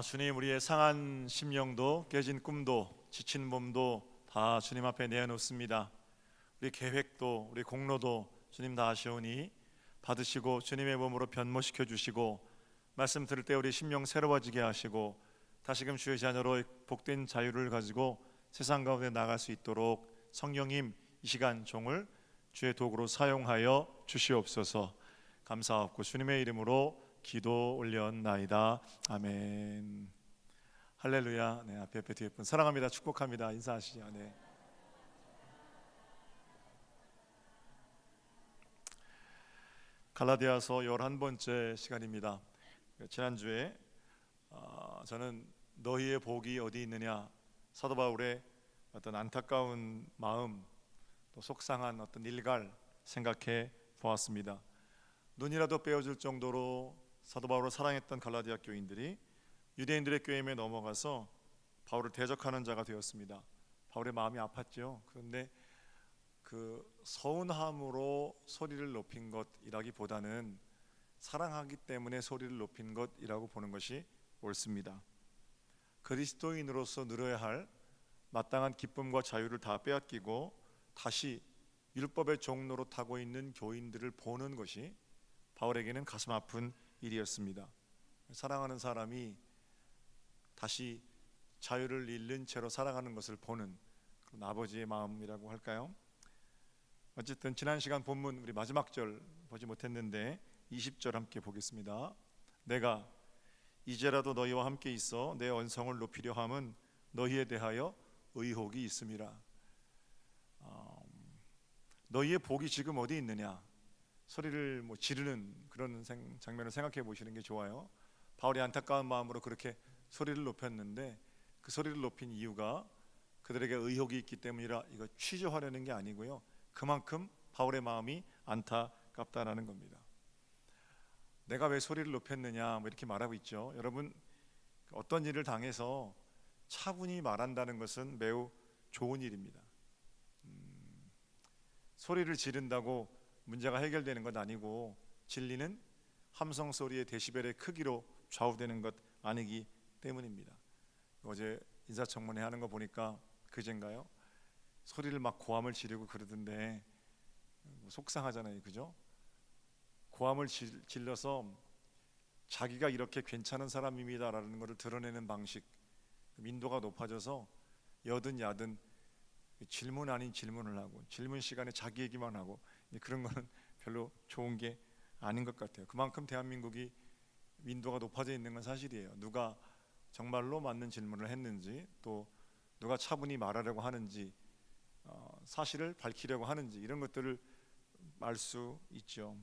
주님, 우리의 상한 심령도 깨진 꿈도 지친 몸도 다 주님 앞에 내어놓습니다. 우리 계획도 우리 공로도 주님 다 아시오니 받으시고 주님의 몸으로 변모시켜 주시고 말씀 들을 때 우리 심령 새로워지게 하시고 다시금 주의 자녀로 복된 자유를 가지고 세상 가운데 나갈 수 있도록 성령님 이 시간 종을 주의 도구로 사용하여 주시옵소서. 감사하고 주님의 이름으로 기도 올렸나이다. 아멘. 할렐루야. 네, 앞에 뒤에 분 사랑합니다. 축복합니다. 인사하시죠. 네. 갈라디아서 11번째 시간입니다. 지난주에 저는 너희의 복이 어디 있느냐, 사도 바울의 어떤 안타까운 마음, 또 속상한 어떤 일갈 생각해 보았습니다. 눈이라도 빼어줄 정도로 사도 바울을 사랑했던 갈라디아 교인들이 유대인들의 꾀임에 넘어가서 바울을 대적하는 자가 되었습니다. 바울의 마음이 아팠죠. 그런데 그 서운함으로 소리를 높인 것이라기보다는 사랑하기 때문에 소리를 높인 것이라고 보는 것이 옳습니다. 그리스도인으로서 누려야 할 마땅한 기쁨과 자유를 다 빼앗기고 다시 율법의 종로로 타고 있는 교인들을 보는 것이 바울에게는 가슴 아픈 일이었습니다. 사랑하는 사람이 다시 자유를 잃는 채로 살아가는 것을 보는 그런 아버지의 마음이라고 할까요? 어쨌든 지난 시간 본문 우리 마지막 절 보지 못했는데 20절 함께 보겠습니다. 내가 이제라도 너희와 함께 있어 내 언성을 높이려 함은 너희에 대하여 의혹이 있음이라. 너희의 복이 지금 어디 있느냐? 소리를 지르는 그런 장면을 생각해 보시는 게 좋아요. 바울이 안타까운 마음으로 그렇게 소리를 높였는데 그 소리를 높인 이유가 그들에게 의혹이 있기 때문이라 이거 취조하려는 게 아니고요. 그만큼 바울의 마음이 안타깝다라는 겁니다. 내가 왜 소리를 높였느냐 이렇게 말하고 있죠. 여러분, 어떤 일을 당해서 차분히 말한다는 것은 매우 좋은 일입니다. 소리를 지른다고 문제가 해결되는 것 아니고 진리는 함성 소리의 데시벨의 크기로 좌우되는 것 아니기 때문입니다. 어제 인사청문회 하는 거 보니까 그젠가요? 소리를 막 고함을 지르고 그러던데 속상하잖아요, 그죠? 고함을 질러서 자기가 이렇게 괜찮은 사람입니다라는 것을 드러내는 방식, 민도가 높아져서 여든 야든 질문 아닌 질문을 하고 질문 시간에 자기 얘기만 하고 그런 거는 별로 좋은 게 아닌 것 같아요. 그만큼 대한민국이 민도가 높아져 있는 건 사실이에요. 누가 정말로 맞는 질문을 했는지, 또 누가 차분히 말하려고 하는지, 사실을 밝히려고 하는지 이런 것들을 알 수 있죠.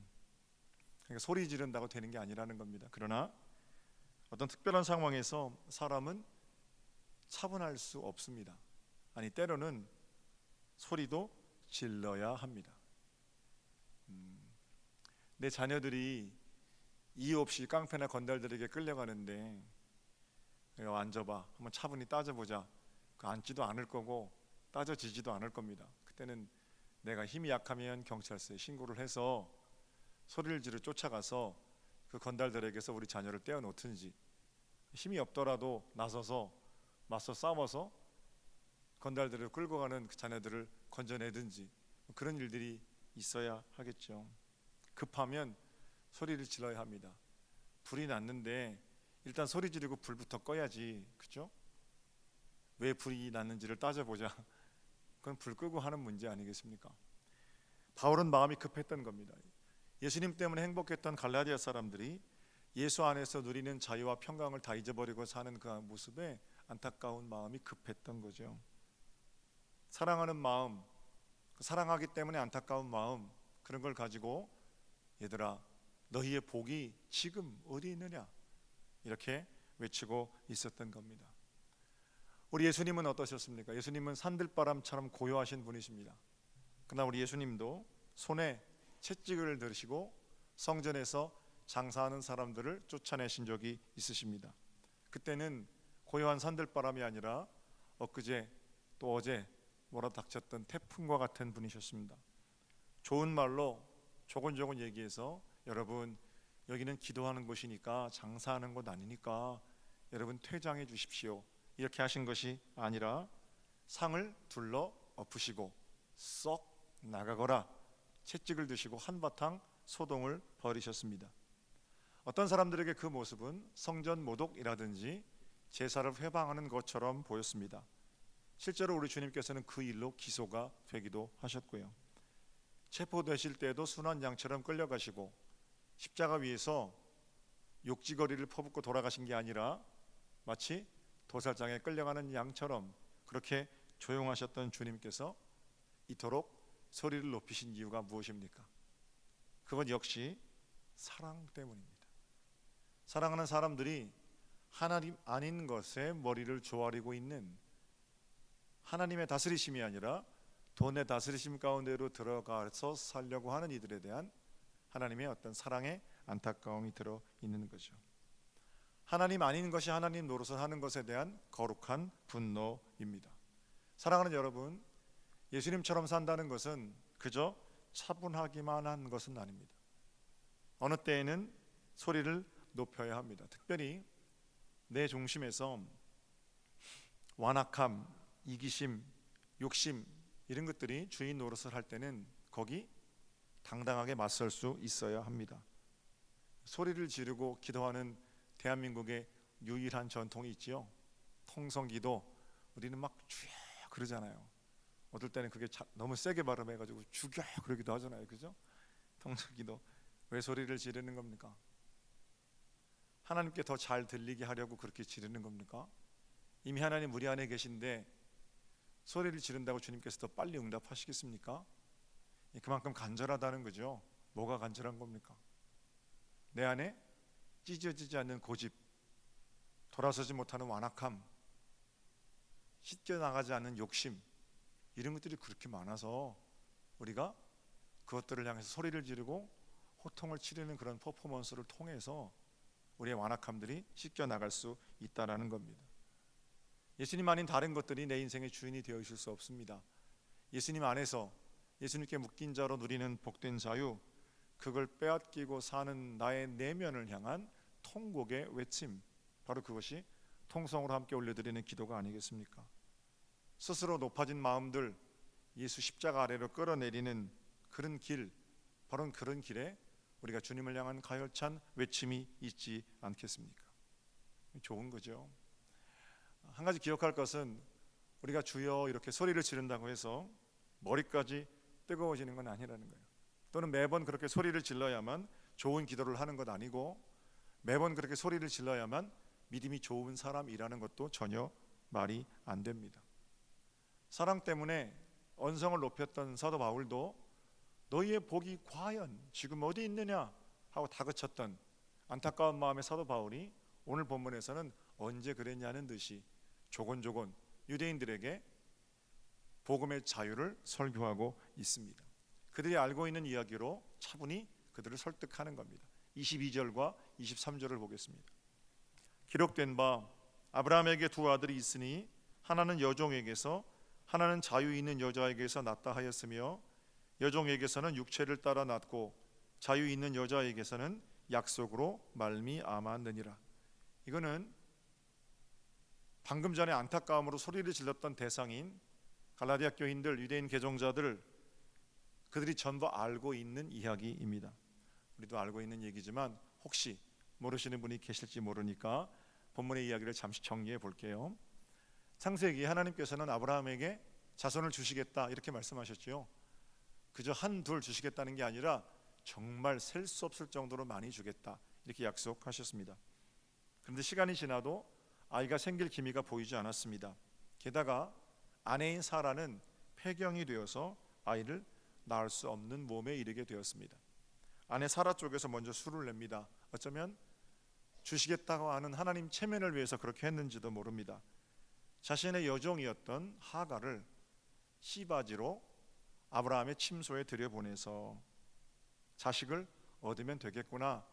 그러니까 소리 지른다고 되는 게 아니라는 겁니다. 그러나 어떤 특별한 상황에서 사람은 차분할 수 없습니다. 아니, 때로는 소리도 질러야 합니다. 내 자녀들이 이유 없이 깡패나 건달들에게 끌려가는데 내가 앉아봐, 한번 차분히 따져보자. 앉지도 않을 거고 따져지지도 않을 겁니다. 그때는 내가 힘이 약하면 경찰서에 신고를 해서 소리를 지르 쫓아가서 그 건달들에게서 우리 자녀를 떼어놓든지, 힘이 없더라도 나서서 맞서 싸워서 건달들을 끌고 가는 그 자녀들을 건져내든지 그런 일들이 있어야 하겠죠. 급하면 소리를 질러야 합니다. 불이 났는데 일단 소리 지르고 불부터 꺼야지, 그죠? 왜 불이 났는지를 따져보자. 그건 불 끄고 하는 문제 아니겠습니까? 바울은 마음이 급했던 겁니다. 예수님 때문에 행복했던 갈라디아 사람들이 예수 안에서 누리는 자유와 평강을 다 잊어버리고 사는 그 모습에 안타까운 마음이 급했던 거죠. 사랑하는 마음, 사랑하기 때문에 안타까운 마음, 그런 걸 가지고 얘들아, 너희의 복이 지금 어디 있느냐 이렇게 외치고 있었던 겁니다. 우리 예수님은 어떠셨습니까? 예수님은 산들바람처럼 고요하신 분이십니다. 그러나 우리 예수님도 손에 채찍을 들으시고 성전에서 장사하는 사람들을 쫓아내신 적이 있으십니다. 그때는 고요한 산들바람이 아니라 엊그제 또 어제 몰아닥쳤던 태풍과 같은 분이셨습니다. 좋은 말로 조곤조곤 얘기해서 여러분, 여기는 기도하는 곳이니까 장사하는 곳 아니니까 여러분 퇴장해 주십시오. 이렇게 하신 것이 아니라 상을 둘러 엎으시고 썩 나가거라 채찍을 드시고 한바탕 소동을 벌이셨습니다. 어떤 사람들에게 그 모습은 성전 모독이라든지 제사를 회방하는 것처럼 보였습니다. 실제로 우리 주님께서는 그 일로 기소가 되기도 하셨고요. 체포되실 때에도 순한 양처럼 끌려가시고 십자가 위에서 욕지거리를 퍼붓고 돌아가신 게 아니라 마치 도살장에 끌려가는 양처럼 그렇게 조용하셨던 주님께서 이토록 소리를 높이신 이유가 무엇입니까? 그건 역시 사랑 때문입니다. 사랑하는 사람들이 하나님 아닌 것에 머리를 조아리고 있는 하나님의 다스리심이 아니라 돈의 다스리심 가운데로 들어가서 살려고 하는 이들에 대한 하나님의 어떤 사랑의 안타까움이 들어 있는 거죠. 하나님 아닌 것이 하나님 노릇을 하는 것에 대한 거룩한 분노입니다. 사랑하는 여러분, 예수님처럼 산다는 것은 그저 차분하기만 한 것은 아닙니다. 어느 때에는 소리를 높여야 합니다. 특별히 내 중심에서 완악함, 이기심, 욕심 이런 것들이 주인 노릇을 할 때는 거기 당당하게 맞설 수 있어야 합니다. 소리를 지르고 기도하는 대한민국의 유일한 전통이 있지요. 통성기도. 우리는 막 주여 그러잖아요. 어떨 때는 그게 너무 세게 발음해가지고 죽여 그러기도 하잖아요. 그죠? 통성기도. 왜 소리를 지르는 겁니까? 하나님께 더 잘 들리게 하려고 그렇게 지르는 겁니까? 이미 하나님 우리 안에 계신데 소리를 지른다고 주님께서 더 빨리 응답하시겠습니까? 그만큼 간절하다는 거죠. 뭐가 간절한 겁니까? 내 안에 찢어지지 않는 고집, 돌아서지 못하는 완악함, 씻겨나가지 않는 욕심 이런 것들이 그렇게 많아서 우리가 그것들을 향해서 소리를 지르고 호통을 치르는 그런 퍼포먼스를 통해서 우리의 완악함들이 씻겨나갈 수 있다는 겁니다. 예수님 아닌 다른 것들이 내 인생의 주인이 되어 있을 수 없습니다. 예수님 안에서 예수님께 묶인 자로 누리는 복된 자유, 그걸 빼앗기고 사는 나의 내면을 향한 통곡의 외침, 바로 그것이 통성으로 함께 올려드리는 기도가 아니겠습니까? 스스로 높아진 마음들 예수 십자가 아래로 끌어내리는 그런 길, 바로 그런 길에 우리가 주님을 향한 가열찬 외침이 있지 않겠습니까? 좋은 거죠. 한 가지 기억할 것은 우리가 주여 이렇게 소리를 지른다고 해서 머리까지 뜨거워지는 건 아니라는 거예요. 또는 매번 그렇게 소리를 질러야만 좋은 기도를 하는 것 아니고 매번 그렇게 소리를 질러야만 믿음이 좋은 사람이라는 것도 전혀 말이 안 됩니다. 사랑 때문에 언성을 높였던 사도 바울도 너희의 복이 과연 지금 어디 있느냐 하고 다그쳤던 안타까운 마음의 사도 바울이 오늘 본문에서는 언제 그랬냐는 듯이 조곤조곤 유대인들에게 복음의 자유를 설교하고 있습니다. 그들이 알고 있는 이야기로 차분히 그들을 설득하는 겁니다. 22절과 23절을 보겠습니다. 기록된 바 아브라함에게 두 아들이 있으니 하나는 여종에게서 하나는 자유 있는 여자에게서 낳다 하였으며 여종에게서는 육체를 따라 낳고 자유 있는 여자에게서는 약속으로 말미암았느니라. 이거는 방금 전에 안타까움으로 소리를 질렀던 대상인 갈라디아 교인들, 유대인 개종자들, 그들이 전부 알고 있는 이야기입니다. 우리도 알고 있는 얘기지만 혹시 모르시는 분이 계실지 모르니까 본문의 이야기를 잠시 정리해 볼게요. 창세기 하나님께서는 아브라함에게 자손을 주시겠다 이렇게 말씀하셨죠. 그저 한 둘 주시겠다는 게 아니라 정말 셀 수 없을 정도로 많이 주겠다 이렇게 약속하셨습니다. 그런데 시간이 지나도 아이가 생길 기미가 보이지 않았습니다. 게다가 아내인 사라는 폐경이 되어서 아이를 낳을 수 없는 몸에 이르게 되었습니다. 아내 사라 쪽에서 먼저 수를 냅니다. 어쩌면 주시겠다고 하는 하나님 체면을 위해서 그렇게 했는지도 모릅니다. 자신의 여종이었던 하가를 씨바지로 아브라함의 침소에 들여보내서 자식을 얻으면 되겠구나.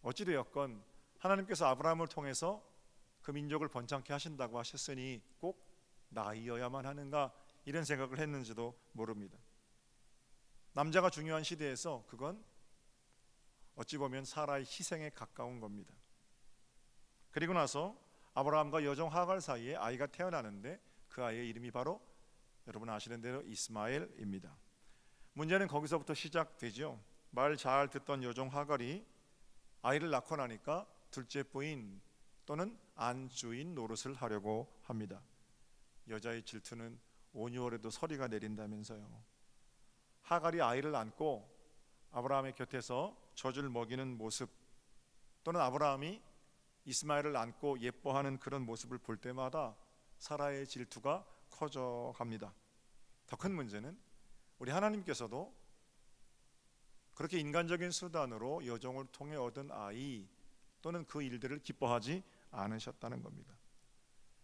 어찌되었건 하나님께서 아브라함을 통해서 그 민족을 번창케 하신다고 하셨으니 꼭 나이여야만 하는가 이런 생각을 했는지도 모릅니다. 남자가 중요한 시대에서 그건 어찌 보면 사라의 희생에 가까운 겁니다. 그리고 나서 아브라함과 여종 하갈 사이에 아이가 태어나는데 그 아이의 이름이 바로 여러분 아시는 대로 이스마엘입니다. 문제는 거기서부터 시작되죠. 말 잘 듣던 여종 하갈이 아이를 낳고 나니까 둘째 부인 또는 안주인 노릇을 하려고 합니다. 여자의 질투는 온유월에도 서리가 내린다면서요. 하갈이 아이를 안고 아브라함의 곁에서 젖을 먹이는 모습, 또는 아브라함이 이스마엘을 안고 예뻐하는 그런 모습을 볼 때마다 사라의 질투가 커져갑니다. 더 큰 문제는 우리 하나님께서도 그렇게 인간적인 수단으로 여종을 통해 얻은 아이 또는 그 일들을 기뻐하지 않으셨다는 겁니다.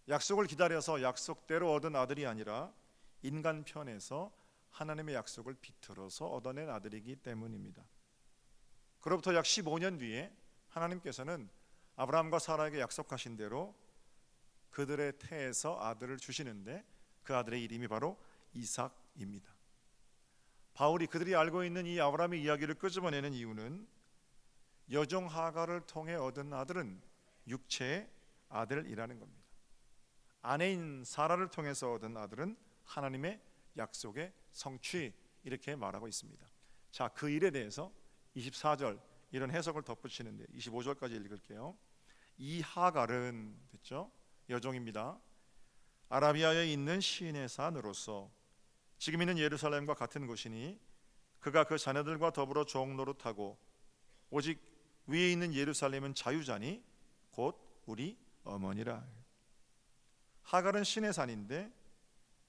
약속을 기다려서 약속대로 얻은 아들이 아니라 인간 편에서 하나님의 약속을 비틀어서 얻어낸 아들이기 때문입니다. 그로부터 약 15년 뒤에 하나님께서는 아브라함과 사라에게 약속하신 대로 그들의 태에서 아들을 주시는데 그 아들의 이름이 바로 이삭입니다. 바울이 그들이 알고 있는 이 아브라함의 이야기를 끄집어내는 이유는 여종 하갈을 통해 얻은 아들은 육체의 아들이라는 겁니다. 아내인 사라를 통해서 얻은 아들은 하나님의 약속의 성취, 이렇게 말하고 있습니다. 자, 그 일에 대해서 24절 이런 해석을 덧붙이는데 25절까지 읽을게요. 이 하갈은 됐죠? 여종입니다. 아라비아에 있는 시인의 산으로서 지금 있는 예루살렘과 같은 곳이니 그가 그 자녀들과 더불어 종노릇하고 오직 위에 있는 예루살렘은 자유자니 곧 우리 어머니라. 하갈은 신의 산인데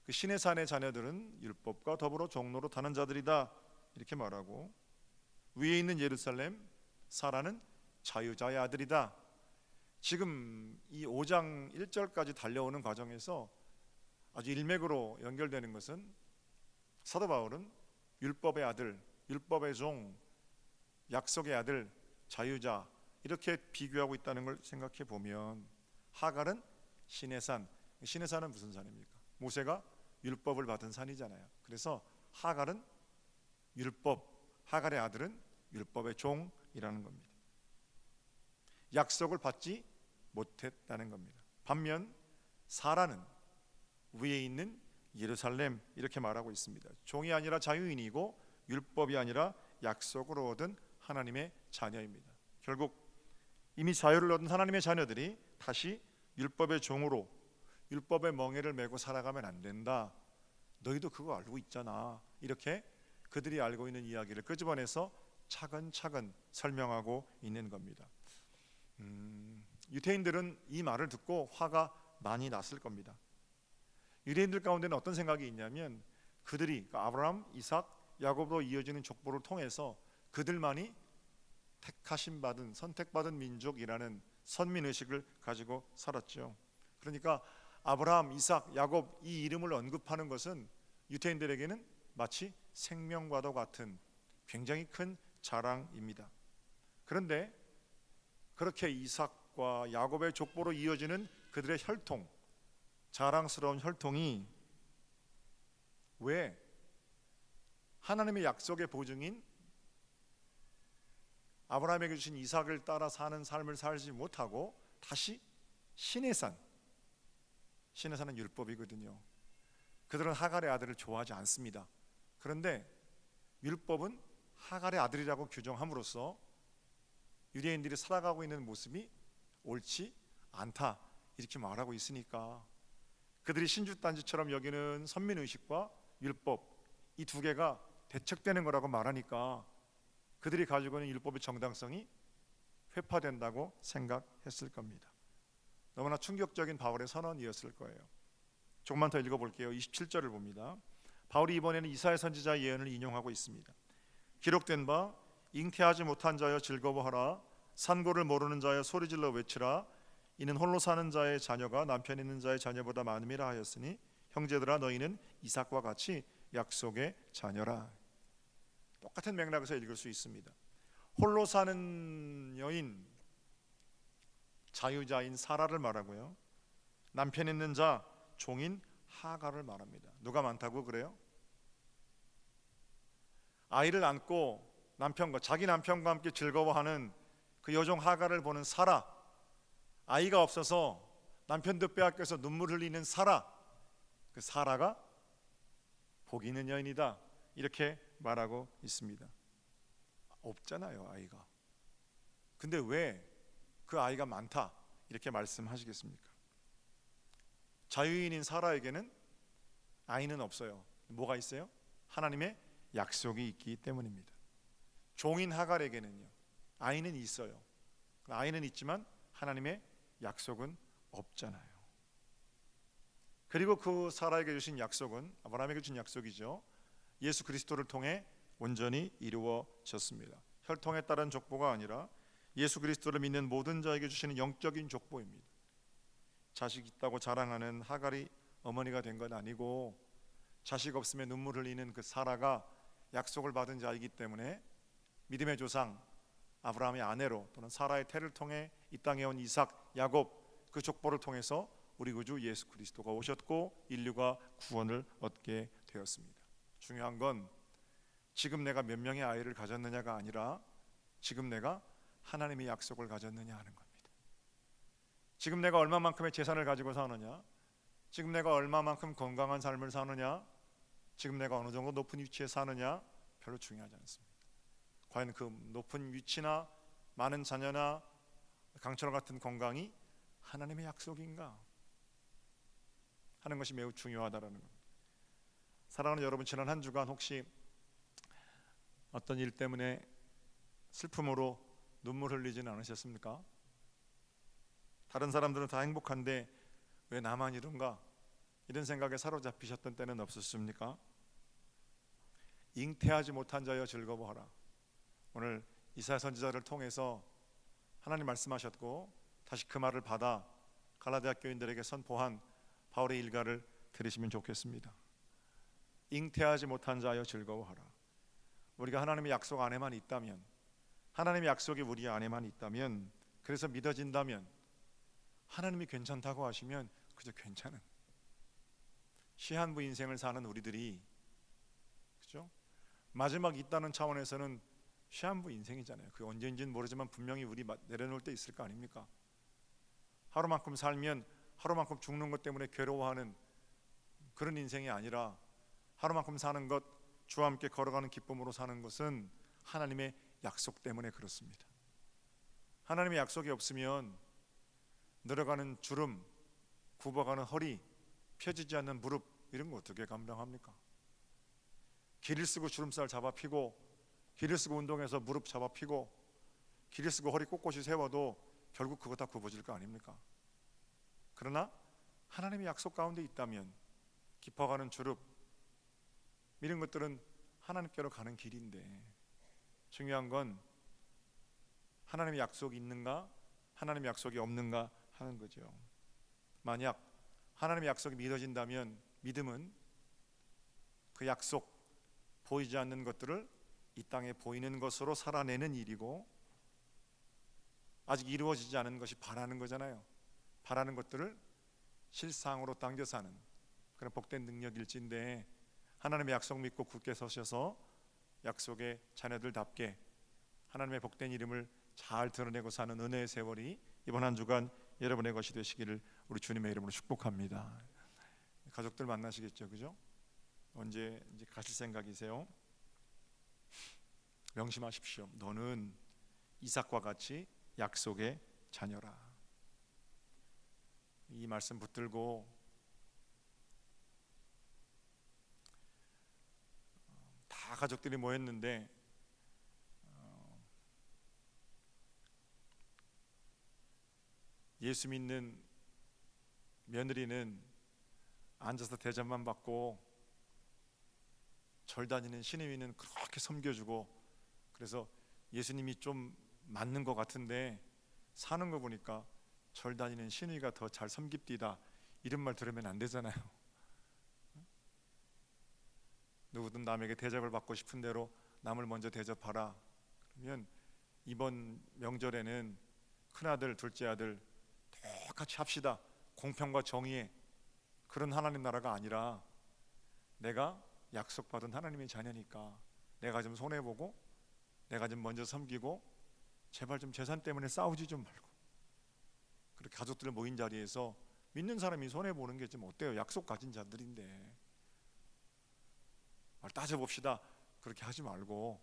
그 신의 산의 자녀들은 율법과 더불어 종노릇하는 자들이다, 이렇게 말하고, 위에 있는 예루살렘 사라는 자유자의 아들이다. 지금 이 5장 1절까지 달려오는 과정에서 아주 일맥으로 연결되는 것은 사도 바울은 율법의 아들, 율법의 종, 약속의 아들, 자유자, 이렇게 비교하고 있다는 걸 생각해 보면 하갈은 신의 산, 신의 산은 무슨 산입니까? 모세가 율법을 받은 산이잖아요. 그래서 하갈은 율법, 하갈의 아들은 율법의 종이라는 겁니다. 약속을 받지 못했다는 겁니다. 반면 사라는 위에 있는 예루살렘, 이렇게 말하고 있습니다. 종이 아니라 자유인이고 율법이 아니라 약속으로 얻은 하나님의 자녀입니다. 결국 이미 자유를 얻은 하나님의 자녀들이 다시 율법의 종으로 율법의 멍에를 메고 살아가면 안 된다. 너희도 그거 알고 있잖아. 이렇게 그들이 알고 있는 이야기를 끄집어내서 차근차근 설명하고 있는 겁니다. 유대인들은 이 말을 듣고 화가 많이 났을 겁니다. 유대인들 가운데는 어떤 생각이 있냐면 그들이 아브라함, 이삭, 야곱으로 이어지는 족보를 통해서 그들만이 택하심 받은, 선택받은 민족이라는 선민의식을 가지고 살았죠. 그러니까 아브라함, 이삭, 야곱 이 이름을 언급하는 것은 유대인들에게는 마치 생명과도 같은 굉장히 큰 자랑입니다. 그런데 그렇게 이삭과 야곱의 족보로 이어지는 그들의 혈통, 자랑스러운 혈통이 왜 하나님의 약속의 보증인 아브라함에게 주신 이삭을 따라 사는 삶을 살지 못하고 다시 신의 산, 신의 산은 율법이거든요. 그들은 하갈의 아들을 좋아하지 않습니다. 그런데 율법은 하갈의 아들이라고 규정함으로써 유대인들이 살아가고 있는 모습이 옳지 않다, 이렇게 말하고 있으니까 그들이 신주단지처럼 여기는 선민의식과 율법, 이 두 개가 대척되는 거라고 말하니까 그들이 가지고 있는 율법의 정당성이 회파된다고 생각했을 겁니다. 너무나 충격적인 바울의 선언이었을 거예요. 조금만 더 읽어볼게요. 27절을 봅니다. 바울이 이번에는 이사야 선지자의 예언을 인용하고 있습니다. 기록된 바 잉태하지 못한 자여 즐거워하라, 산고를 모르는 자여 소리질러 외치라, 이는 홀로 사는 자의 자녀가 남편 있는 자의 자녀보다 많음이라 하였으니 형제들아 너희는 이삭과 같이 약속의 자녀라. 똑같은 맥락에서 읽을 수 있습니다. 홀로 사는 여인, 자유자인 사라를 말하고요, 남편 있는 자, 종인 하갈을 말합니다. 누가 많다고 그래요? 아이를 안고 남편과, 자기 남편과 함께 즐거워하는 그 여종 하갈을 보는 사라, 아이가 없어서 남편도 빼앗겨서 눈물 흘리는 사라, 그 사라가 복이 있는 여인이다, 이렇게 말하고 있습니다. 없잖아요, 아이가. 근데 왜 그 아이가 많다 이렇게 말씀하시겠습니까? 자유인인 사라에게는 아이는 없어요. 뭐가 있어요? 하나님의 약속이 있기 때문입니다. 종인 하갈에게는요, 아이는 있어요. 아이는 있지만 하나님의 약속은 없잖아요. 그리고 그 사라에게 주신 약속은 아브라함에게 주신 약속이죠. 예수 그리스도를 통해 온전히 이루어졌습니다. 혈통에 따른 족보가 아니라 예수 그리스도를 믿는 모든 자에게 주시는 영적인 족보입니다. 자식 있다고 자랑하는 하갈이 어머니가 된 건 아니고, 자식 없음에 눈물 흘리는 그 사라가 약속을 받은 자이기 때문에 믿음의 조상 아브라함의 아내로, 또는 사라의 태를 통해 이 땅에 온 이삭, 야곱, 그 족보를 통해서 우리 구주 예수 그리스도가 오셨고 인류가 구원을 얻게 되었습니다. 중요한 건 지금 내가 몇 명의 아이를 가졌느냐가 아니라 지금 내가 하나님의 약속을 가졌느냐 하는 겁니다. 지금 내가 얼마만큼의 재산을 가지고 사느냐, 지금 내가 얼마만큼 건강한 삶을 사느냐, 지금 내가 어느 정도 높은 위치에 사느냐 별로 중요하지 않습니다. 과연 그 높은 위치나 많은 자녀나 강철 같은 건강이 하나님의 약속인가 하는 것이 매우 중요하다라는 겁니다. 사랑하는 여러분, 지난 한 주간 혹시 어떤 일 때문에 슬픔으로 눈물 흘리지는 않으셨습니까? 다른 사람들은 다 행복한데 왜 나만 이런가, 이런 생각에 사로잡히셨던 때는 없었습니까? 잉태하지 못한 자여 즐거워하라. 오늘 이사야 선지자를 통해서 하나님 말씀하셨고 다시 그 말을 받아 갈라디아 교인들에게 선포한 바울의 일가를 들으시면 좋겠습니다. 잉태하지 못한 자여 즐거워하라. 우리가 하나님의 약속 안에만 있다면, 하나님의 약속이 우리 안에만 있다면, 그래서 믿어진다면, 하나님이 괜찮다고 하시면 그저 괜찮은 시한부 인생을 사는 우리들이, 그죠? 마지막 있다는 차원에서는 시한부 인생이잖아요. 그게 언제인지는 모르지만 분명히 우리 내려놓을 때 있을 거 아닙니까? 하루만큼 살면 하루만큼 죽는 것 때문에 괴로워하는 그런 인생이 아니라, 하루만큼 사는 것, 주와 함께 걸어가는 기쁨으로 사는 것은 하나님의 약속 때문에 그렇습니다. 하나님의 약속이 없으면 늘어가는 주름, 굽어가는 허리, 펴지지 않는 무릎, 이런 거 어떻게 감당합니까? 기를 쓰고 주름살 잡아 피고, 기를 쓰고 운동해서 무릎 잡아 피고, 기를 쓰고 허리 꼿꼿이 세워도 결국 그거 다 굽어질 거 아닙니까? 그러나 하나님의 약속 가운데 있다면 깊어가는 주름, 이런 것들은 하나님께로 가는 길인데, 중요한 건 하나님의 약속이 있는가, 하나님의 약속이 없는가 하는 거죠. 만약 하나님의 약속이 믿어진다면 믿음은 그 약속, 보이지 않는 것들을 이 땅에 보이는 것으로 살아내는 일이고, 아직 이루어지지 않은 것이 바라는 거잖아요. 바라는 것들을 실상으로 당겨 사는 그런 복된 능력일진데, 하나님의 약속 믿고 굳게 서셔서 약속의 자녀들답게 하나님의 복된 이름을 잘 드러내고 사는 은혜의 세월이 이번 한 주간 여러분의 것이 되시기를 우리 주님의 이름으로 축복합니다. 가족들 만나시겠죠, 그죠? 언제 이제 가실 생각이세요? 명심하십시오. 너는 이삭과 같이 약속의 자녀라. 이 말씀 붙들고 다 가족들이 모였는데 예수 믿는 며느리는 앉아서 대접만 받고, 절 다니는 신임이는 그렇게 섬겨주고, 그래서 예수님이 좀 맞는 것 같은데 사는 거 보니까 절 다니는 신우이가 더 잘 섬깁디다, 이런 말 들으면 안 되잖아요. 누구든 남에게 대접을 받고 싶은 대로 남을 먼저 대접하라. 그러면 이번 명절에는 큰아들, 둘째 아들 똑같이 합시다. 공평과 정의의 그런 하나님 나라가 아니라, 내가 약속받은 하나님의 자녀니까 내가 좀 손해보고, 내가 좀 먼저 섬기고, 제발 좀 재산 때문에 싸우지 좀 말고, 그렇게 가족들 모인 자리에서 믿는 사람이 손해 보는 게 좀 어때요? 약속 가진 자들인데. 말 따져봅시다. 그렇게 하지 말고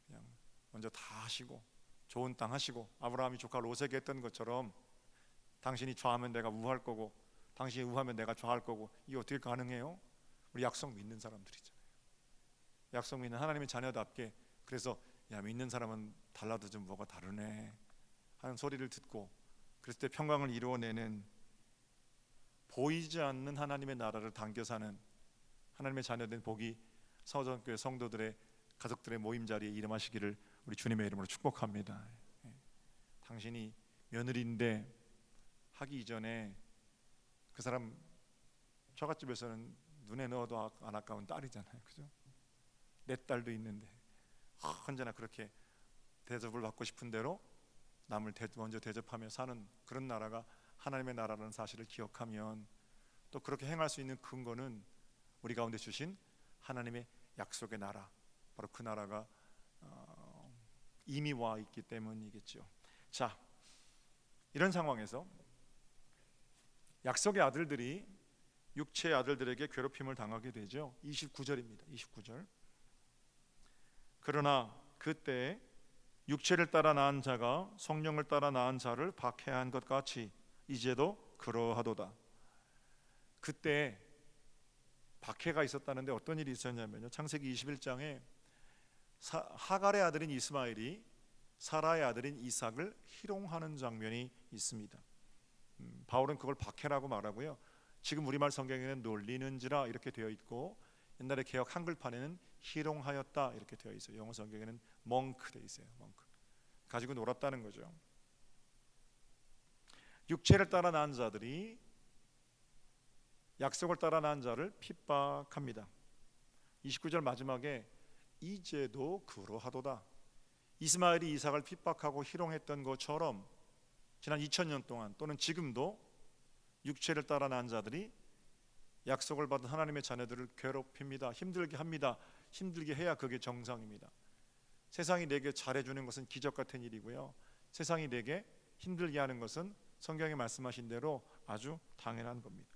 그냥 먼저 다 하시고 좋은 땅 하시고, 아브라함이 조카 롯에게 했던 것처럼 당신이 좌하면 내가 우할 거고 당신이 우하면 내가 좌할 거고, 이게 어떻게 가능해요? 우리 약속 믿는 사람들이잖아요. 약속 믿는 하나님의 자녀답게. 그래서 야, 믿는 사람은 달라도 좀 뭐가 다르네 하는 소리를 듣고, 그랬을 때 평강을 이루어내는, 보이지 않는 하나님의 나라를 당겨 사는 하나님의 자녀된 복이 서정교회 성도들의, 가족들의 모임 자리에 이름하시기를 우리 주님의 이름으로 축복합니다. 당신이 며느리인데 하기 이전에 그 사람 처갓집에서는 눈에 넣어도 안 아까운 딸이잖아요. 그죠? 내 딸도 있는데 언제나 그렇게 대접을 받고 싶은 대로 남을 먼저 대접하며 사는 그런 나라가 하나님의 나라라는 사실을 기억하면, 또 그렇게 행할 수 있는 근거는 우리 가운데 주신 하나님의 약속의 나라, 바로 그 나라가 이미 와 있기 때문이겠죠. 자, 이런 상황에서 약속의 아들들이 육체의 아들들에게 괴롭힘을 당하게 되죠. 29절입니다. 29절. 그러나 그때 육체를 따라 낳은 자가 성령을 따라 낳은 자를 박해한 것 같이 이제도 그러하도다. 그때 박해가 있었다는데 어떤 일이 있었냐면요, 창세기 21장에 하갈의 아들인 이스마엘이 사라의 아들인 이삭을 희롱하는 장면이 있습니다. 바울은 그걸 박해라고 말하고요, 지금 우리말 성경에는 놀리는지라 이렇게 되어 있고, 옛날에 개역 한글판에는 희롱하였다 이렇게 되어 있어요. 영어 성경에는 멍크 되어 있어요. 멍크. 가지고 놀았다는 거죠. 육체를 따라 낳은 자들이 약속을 따라 낳은 자를 핍박합니다. 29절 마지막에 이제도 그러하도다. 이스마엘이 이삭을 핍박하고 희롱했던 것처럼 지난 2000년 동안 또는 지금도 육체를 따라 낳은 자들이 약속을 받은 하나님의 자녀들을 괴롭힙니다. 힘들게 합니다. 힘들게 해야 그게 정상입니다. 세상이 내게 잘해주는 것은 기적 같은 일이고요, 세상이 내게 힘들게 하는 것은 성경이 말씀하신 대로 아주 당연한 겁니다.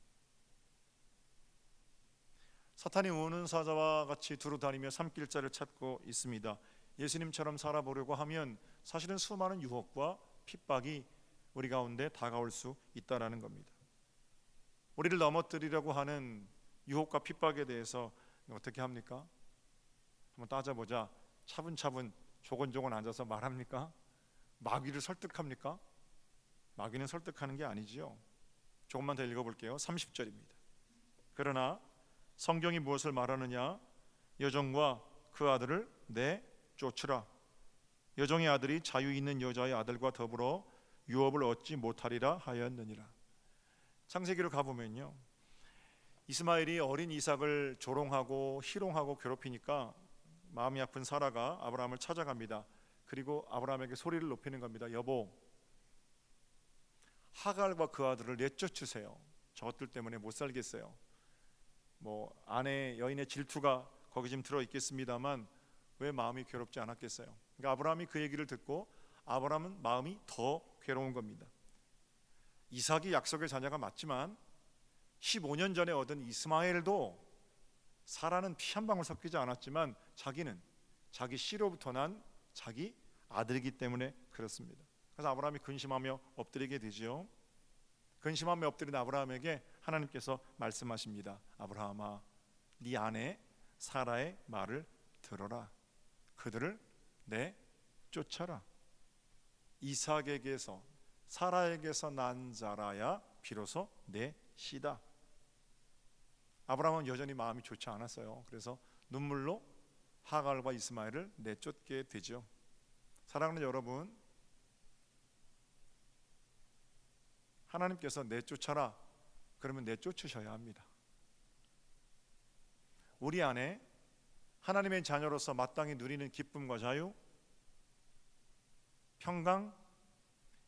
사탄이 우는 사자와 같이 두루 다니며 삼킬 자를 찾고 있습니다. 예수님처럼 살아보려고 하면 사실은 수많은 유혹과 핍박이 우리 가운데 다가올 수 있다라는 겁니다. 우리를 넘어뜨리려고 하는 유혹과 핍박에 대해서 어떻게 합니까? 한번 따져보자. 차분차분 조곤조곤 앉아서 말합니까? 마귀를 설득합니까? 마귀는 설득하는 게 아니지요. 조금만 더 읽어볼게요. 30절입니다. 그러나 성경이 무엇을 말하느냐? 여종과 그 아들을 내쫓으라. 여종의 아들이 자유 있는 여자의 아들과 더불어 유업을 얻지 못하리라 하였느니라. 창세기로 가보면요, 이스마엘이 어린 이삭을 조롱하고 희롱하고 괴롭히니까 마음이 아픈 사라가 아브라함을 찾아갑니다. 그리고 아브라함에게 소리를 높이는 겁니다. 여보, 하갈과 그 아들을 내쫓으세요. 저것들 때문에 못 살겠어요. 뭐 아내 여인의 질투가 거기 좀 들어 있겠습니다만 왜 마음이 괴롭지 않았겠어요? 그러니까 아브라함이 그 얘기를 듣고 아브라함은 마음이 더 괴로운 겁니다. 이삭이 약속의 자녀가 맞지만 15년 전에 얻은 이스마엘도 사라는 피 한 방울 섞이지 않았지만 자기는 자기 씨로부터 난 자기 아들이기 때문에 그렇습니다. 그래서 아브라함이 근심하며 엎드리게 되지요. 근심하며 엎드린 아브라함에게 하나님께서 말씀하십니다. 아브라함아, 네 아내 사라의 말을 들어라. 그들을 내쫓아라. 이삭에게서 사라에게서 난 자라야 비로소 내 씨다. 아브라함은 여전히 마음이 좋지 않았어요. 그래서 눈물로 하갈과 이스마엘을 내쫓게 되죠. 사랑하는 여러분, 하나님께서 내쫓아라 그러면 내쫓으셔야 합니다. 우리 안에 하나님의 자녀로서 마땅히 누리는 기쁨과 자유, 평강,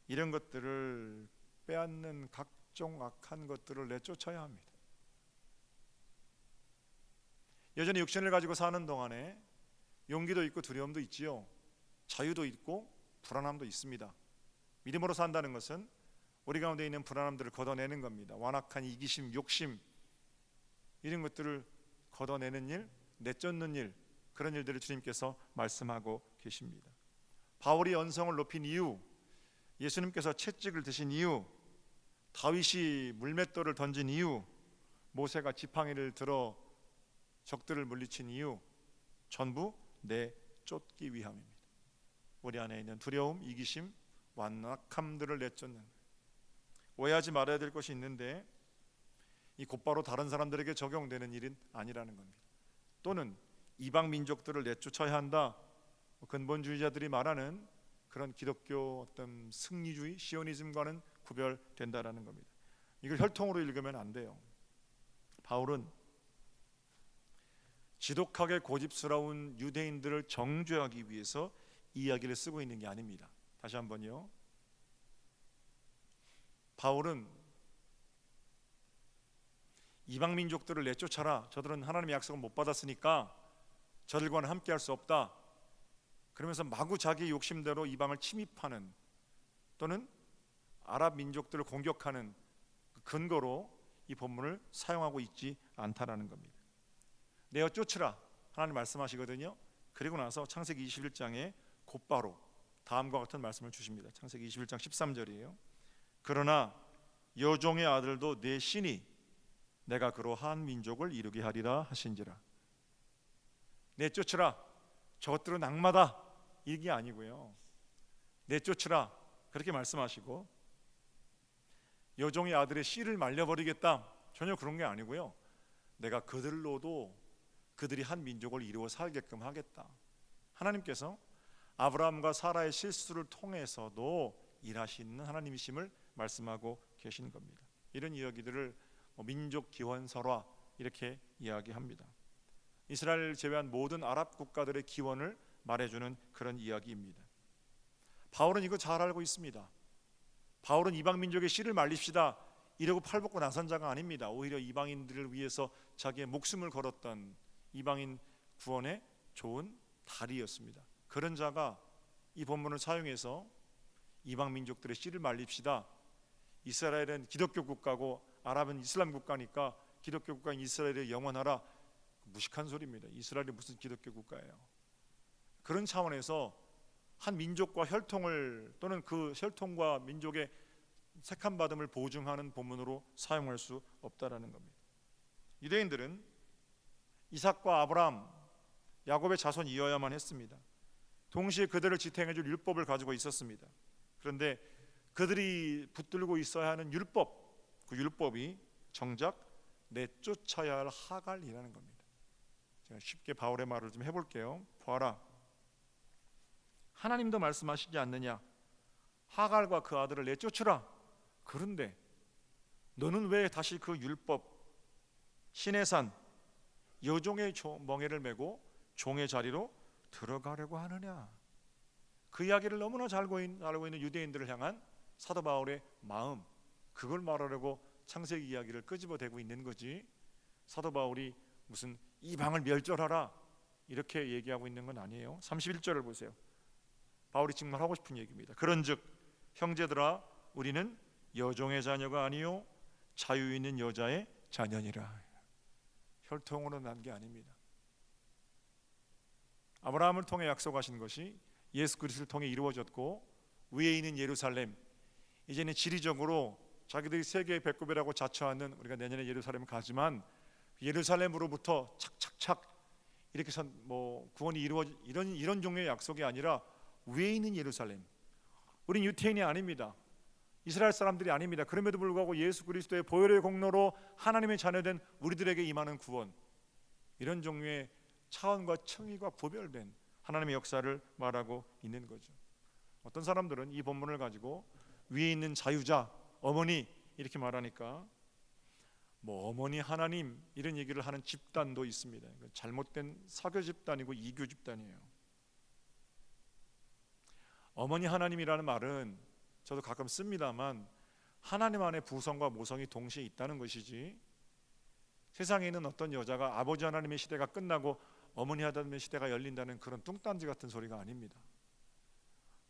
이런 것들을 빼앗는 각종 악한 것들을 내쫓아야 합니다. 여전히 육신을 가지고 사는 동안에 용기도 있고 두려움도 있지요. 자유도 있고 불안함도 있습니다. 믿음으로 산다는 것은 우리 가운데 있는 불안함들을 걷어내는 겁니다. 완악한 이기심, 욕심, 이런 것들을 걷어내는 일, 내쫓는 일, 그런 일들을 주님께서 말씀하고 계십니다. 바울이 언성을 높인 이유, 예수님께서 채찍을 드신 이유, 다윗이 물맷돌을 던진 이유, 모세가 지팡이를 들어 적들을 물리친 이유, 전부 내쫓기 위함입니다. 우리 안에 있는 두려움, 이기심, 완악함들을 내쫓는, 오해하지 말아야 될 것이 있는데 이 곧바로 다른 사람들에게 적용되는 일은 아니라는 겁니다. 또는 이방 민족들을 내쫓아야 한다, 근본주의자들이 말하는 그런 기독교 어떤 승리주의, 시오니즘과는 구별된다라는 겁니다. 이걸 혈통으로 읽으면 안 돼요. 바울은 지독하게 고집스러운 유대인들을 정죄하기 위해서 이 이야기를 쓰고 있는 게 아닙니다. 다시 한번요. 바울은 이방 민족들을 내쫓아라, 저들은 하나님의 약속을 못 받았으니까 저들과는 함께 할 수 없다, 그러면서 마구 자기 욕심대로 이방을 침입하는, 또는 아랍 민족들을 공격하는 근거로 이 본문을 사용하고 있지 않다라는 겁니다. 내어 쫓으라 하나님 말씀하시거든요. 그리고 나서 창세기 21장에 곧바로 다음과 같은 말씀을 주십니다. 창세기 21장 13절이에요. 그러나 여종의 아들도 내 신이 내가 그로 한 민족을 이루게 하리라 하신지라. 내쫓으라, 저것들은 악마다, 이게 아니고요. 내쫓으라 그렇게 말씀하시고, 여종의 아들의 씨를 말려버리겠다, 전혀 그런 게 아니고요. 내가 그들로도 그들이 한 민족을 이루어 살게끔 하겠다. 하나님께서 아브라함과 사라의 실수를 통해서도 일하시는 하나님이심을 말씀하고 계신 겁니다. 이런 이야기들을 민족 기원설화 이렇게 이야기합니다. 이스라엘을 제외한 모든 아랍 국가들의 기원을 말해주는 그런 이야기입니다. 바울은 이거 잘 알고 있습니다. 바울은 이방 민족의 씨를 말립시다 이러고 팔벗고 나선 자가 아닙니다. 오히려 이방인들을 위해서 자기의 목숨을 걸었던 이방인 구원의 좋은 다리였습니다. 그런 자가 이 본문을 사용해서 이방 민족들의 씨를 말립시다, 이스라엘은 기독교 국가고 아랍은 이슬람 국가니까 기독교 국가인 이스라엘이 영원하라, 무식한 소리입니다. 이스라엘이 무슨 기독교 국가예요? 그런 차원에서 한 민족과 혈통을, 또는 그 혈통과 민족의 택함 받음을 보증하는 본문으로 사용할 수 없다라는 겁니다. 유대인들은 이삭과 아브라함, 야곱의 자손이어야만 했습니다. 동시에 그들을 지탱해줄 율법을 가지고 있었습니다. 그런데 그들이 붙들고 있어야 하는 율법, 그 율법이 정작 내쫓아야 할 하갈이라는 겁니다. 제가 쉽게 바울의 말을 좀 해볼게요. 보아라, 하나님도 말씀하시지 않느냐, 하갈과 그 아들을 내쫓으라. 그런데 너는 왜 다시 그 율법, 신의 산, 여종의 멍에를 메고 종의 자리로 들어가려고 하느냐. 그 이야기를 너무나 잘 알고 있는 유대인들을 향한 사도 바울의 마음, 그걸 말하려고 창세기 이야기를 끄집어대고 있는 거지, 사도 바울이 무슨 이방을 멸절하라 이렇게 얘기하고 있는 건 아니에요. 31절을 보세요. 바울이 정말 하고 싶은 얘기입니다. 그런즉 형제들아, 우리는 여종의 자녀가 아니요 자유 있는 여자의 자녀니라. 혈통으로 난 게 아닙니다. 아브라함을 통해 약속하신 것이 예수 그리스도를 통해 이루어졌고, 위에 있는 예루살렘, 이제는 지리적으로 자기들이 세계의 배꼽이라고 자처하는, 우리가 내년에 예루살렘 가지만 예루살렘으로부터 착착착 이렇게 해서 구원이 이루어진 이런 종류의 약속이 아니라 위에 있는 예루살렘. 우린 유태인이 아닙니다. 이스라엘 사람들이 아닙니다. 그럼에도 불구하고 예수 그리스도의 보혈의 공로로 하나님의 자녀된 우리들에게 임하는 구원, 이런 종류의 차원과 층위가 구별된 하나님의 역사를 말하고 있는 거죠. 어떤 사람들은 이 본문을 가지고 위에 있는 자유자, 어머니 이렇게 말하니까 어머니 하나님 이런 얘기를 하는 집단도 있습니다. 잘못된 사교 집단이고 이교 집단이에요. 어머니 하나님이라는 말은 저도 가끔 씁니다만, 하나님 안에 부성과 모성이 동시에 있다는 것이지, 세상에 있는 어떤 여자가 아버지 하나님의 시대가 끝나고 어머니 하나님의 시대가 열린다는 그런 뚱딴지 같은 소리가 아닙니다.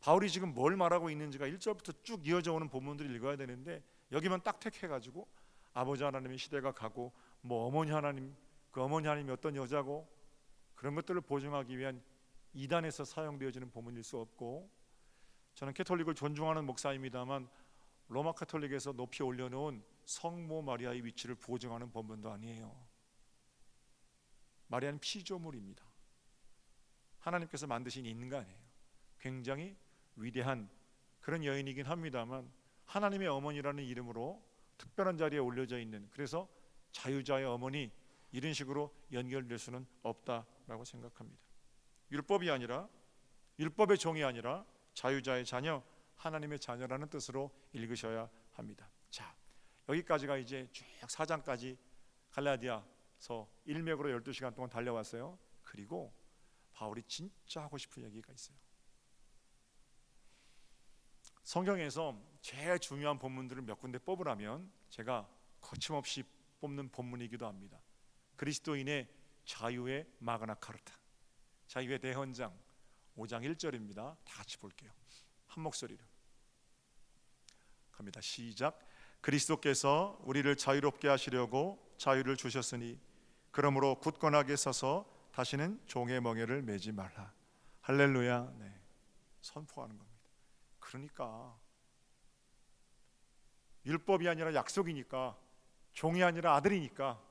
바울이 지금 뭘 말하고 있는지가 1절부터 쭉 이어져 오는 본문들을 읽어야 되는데 여기만 딱 택해가지고 아버지 하나님의 시대가 가고 뭐 어머니 하나님, 그 어머니 하나님이 어떤 여자고 그런 것들을 보증하기 위한 이단에서 사용되어지는 본문일 수 없고, 저는 캐톨릭을 존중하는 목사입니다만 로마 카톨릭에서 높이 올려놓은 성모 마리아의 위치를 보증하는 본문도 아니에요. 마리아는 피조물입니다. 하나님께서 만드신 인간이에요. 굉장히 위대한 그런 여인이긴 합니다만 하나님의 어머니라는 이름으로 특별한 자리에 올려져 있는, 그래서 자유자의 어머니 이런 식으로 연결될 수는 없다라고 생각합니다. 율법이 아니라, 율법의 종이 아니라 자유자의 자녀, 하나님의 자녀라는 뜻으로 읽으셔야 합니다. 자, 여기까지가 이제 쭉 4장까지 갈라디아서 일맥으로 12시간 동안 달려왔어요. 그리고 바울이 진짜 하고 싶은 얘기가 있어요. 성경에서 제일 중요한 본문들을 몇 군데 뽑으라면 제가 거침없이 뽑는 본문이기도 합니다. 그리스도인의 자유의 마그나 카르타, 자유의 대헌장 5장 1절입니다. 다 같이 볼게요. 한 목소리로 갑니다. 시작. 그리스도께서 우리를 자유롭게 하시려고 자유를 주셨으니 그러므로 굳건하게 서서 다시는 종의 멍에를 매지 말라. 할렐루야. 네, 선포하는 겁니다. 그러니까 율법이 아니라 약속이니까, 종이 아니라 아들이니까,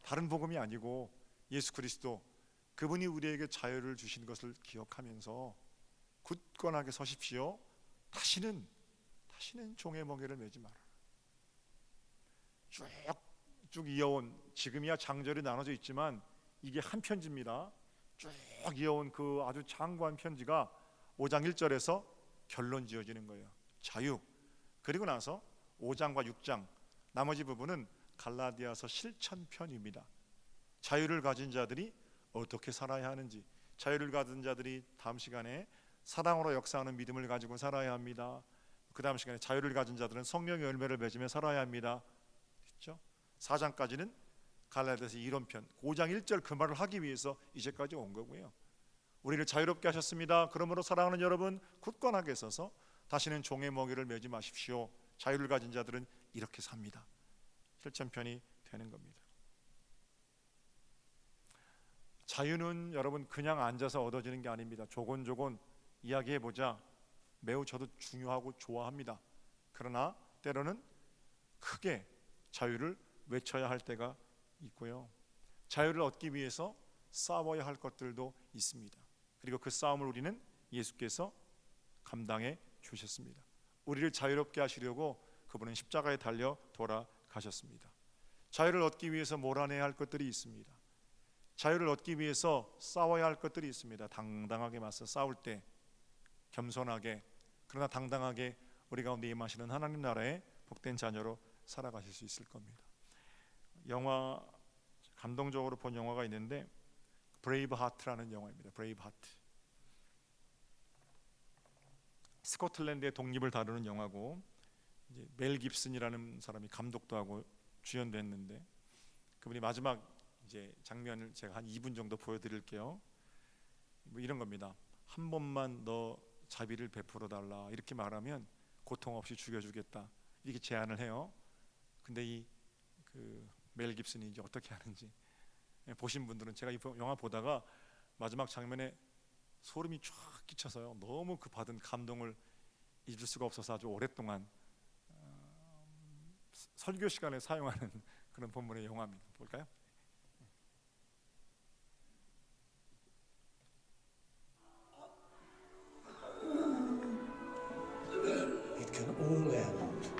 다른 복음이 아니고 예수 그리스도, 그분이 우리에게 자유를 주신 것을 기억하면서 굳건하게 서십시오. 다시는 종의 멍에를 매지 마라. 쭉 이어온, 지금이야 장절이 나눠져 있지만 이게 한 편지입니다. 쭉 이어온 그 아주 장구한 편지가 5장 1절에서 결론 지어지는 거예요. 자유. 그리고 나서 5장과 6장 나머지 부분은 갈라디아서 실천편입니다. 자유를 가진 자들이 어떻게 살아야 하는지, 자유를 가진 자들이 다음 시간에 사랑으로 역사하는 믿음을 가지고 살아야 합니다. 그 다음 시간에 자유를 가진 자들은 성령의 열매를 맺으며 살아야 합니다. 그렇죠? 4장까지는 갈라디아서 이론편, 5장 1절 그 말을 하기 위해서 이제까지 온 거고요. 우리를 자유롭게 하셨습니다. 그러므로 사랑하는 여러분, 굳건하게 서서 다시는 종의 멍에를 매지 마십시오. 자유를 가진 자들은 이렇게 삽니다. 실천편이 되는 겁니다. 자유는 여러분 그냥 앉아서 얻어지는 게 아닙니다. 조곤조곤 이야기해보자 매우 저도 중요하고 좋아합니다. 그러나 때로는 크게 자유를 외쳐야 할 때가 있고요. 자유를 얻기 위해서 싸워야 할 것들도 있습니다. 그리고 그 싸움을 우리는 예수께서 감당해 주셨습니다. 우리를 자유롭게 하시려고 그분은 십자가에 달려 돌아가셨습니다. 자유를 얻기 위해서 몰아내야 할 것들이 있습니다. 자유를 얻기 위해서 싸워야 할 것들이 있습니다. 당당하게 맞서 싸울 때 겸손하게, 그러나 당당하게 우리 가운데 임하시는 하나님 나라의 복된 자녀로 살아가실 수 있을 겁니다. 영화, 감동적으로 본 영화가 있는데 브레이브 하트라는 영화입니다. 브레이브 하트. 스코틀랜드의 독립을 다루는 영화고, 이제 멜 깁슨이라는 사람이 감독도 하고 주연도 했는데, 그분이 마지막 이제 장면을 제가 한 2분 정도 보여드릴게요. 뭐 이런 겁니다. 한 번만 너 자비를 베풀어 달라, 이렇게 말하면 고통 없이 죽여주겠다, 이렇게 제안을 해요. 근데 이 멜 깁슨이 이제 어떻게 하는지 보신 분들은, 제가 이 영화 보다가 마지막 장면에 소름이 쫙 끼쳐서요, 너무 그 받은 감동을 잊을 수가 없어서 아주 오랫동안 설교 시간에 사용하는 그런 본문의 영화입니다. 볼까요? It can all end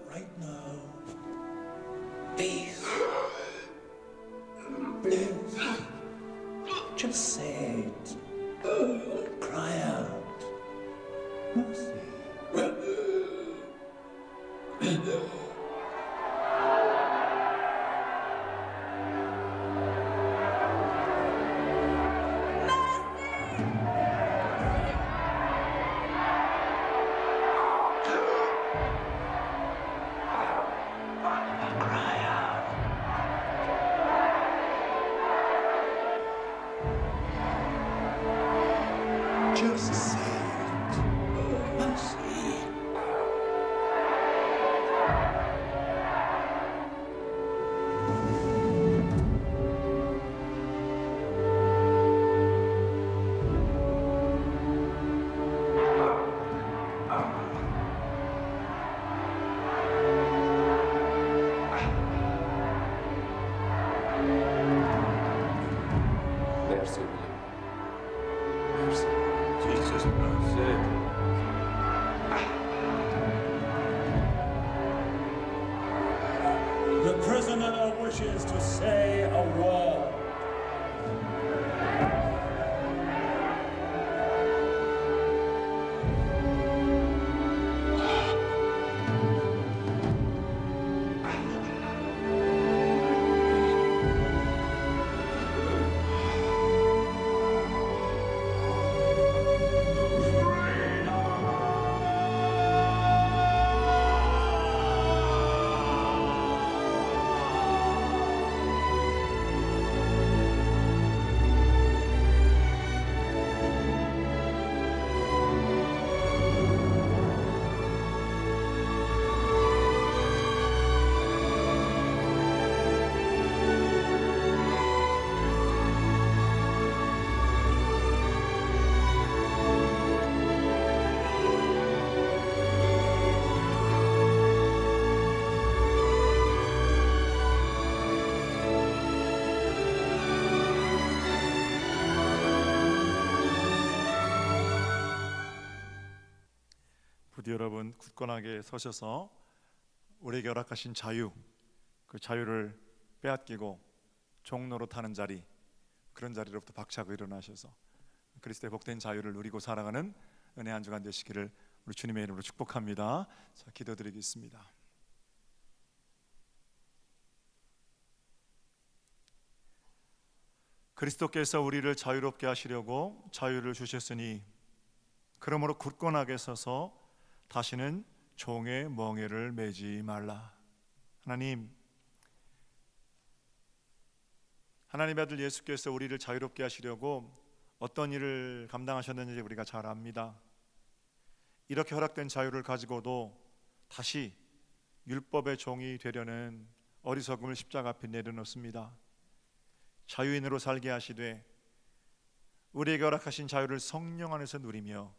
right now. Peace, bliss. Just say it. Cry out. Mercy. Just say it. wishes to say a word. 부디 여러분 굳건하게 서셔서 우리에게 허락하신 자유, 그 자유를 빼앗기고 종로로 타는 자리, 그런 자리로부터 박차고 일어나셔서 그리스도의 복된 자유를 누리고 살아가는 은혜 한 주간 되시기를 우리 주님의 이름으로 축복합니다. 자, 기도드리겠습니다. 그리스도께서 우리를 자유롭게 하시려고 자유를 주셨으니 그러므로 굳건하게 서서 다시는 종의 멍에를 매지 말라. 하나님의 아들 예수께서 우리를 자유롭게 하시려고 어떤 일을 감당하셨는지 우리가 잘 압니다. 이렇게 허락된 자유를 가지고도 다시 율법의 종이 되려는 어리석음을 십자가 앞에 내려놓습니다. 자유인으로 살게 하시되 우리에게 허락하신 자유를 성령 안에서 누리며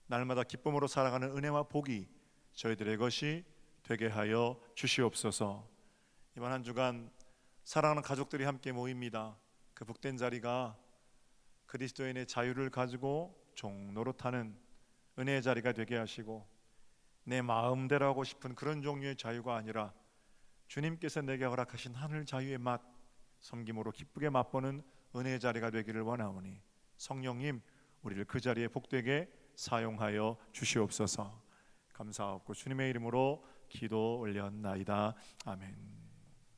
날마다 기쁨으로 살아가는 은혜와 복이 저희들의 것이 되게 하여 주시옵소서. 이번 한 주간 사랑하는 가족들이 함께 모입니다. 그 복된 자리가 그리스도인의 자유를 가지고 종로로 타는 은혜의 자리가 되게 하시고 내 마음대로 하고 싶은 그런 종류의 자유가 아니라 주님께서 내게 허락하신 하늘 자유의 맛, 섬김으로 기쁘게 맛보는 은혜의 자리가 되기를 원하오니 성령님 우리를 그 자리에 복되게 사용하여 주시옵소서. 감사하고 주님의 이름으로 기도 올렸나이다. 아멘.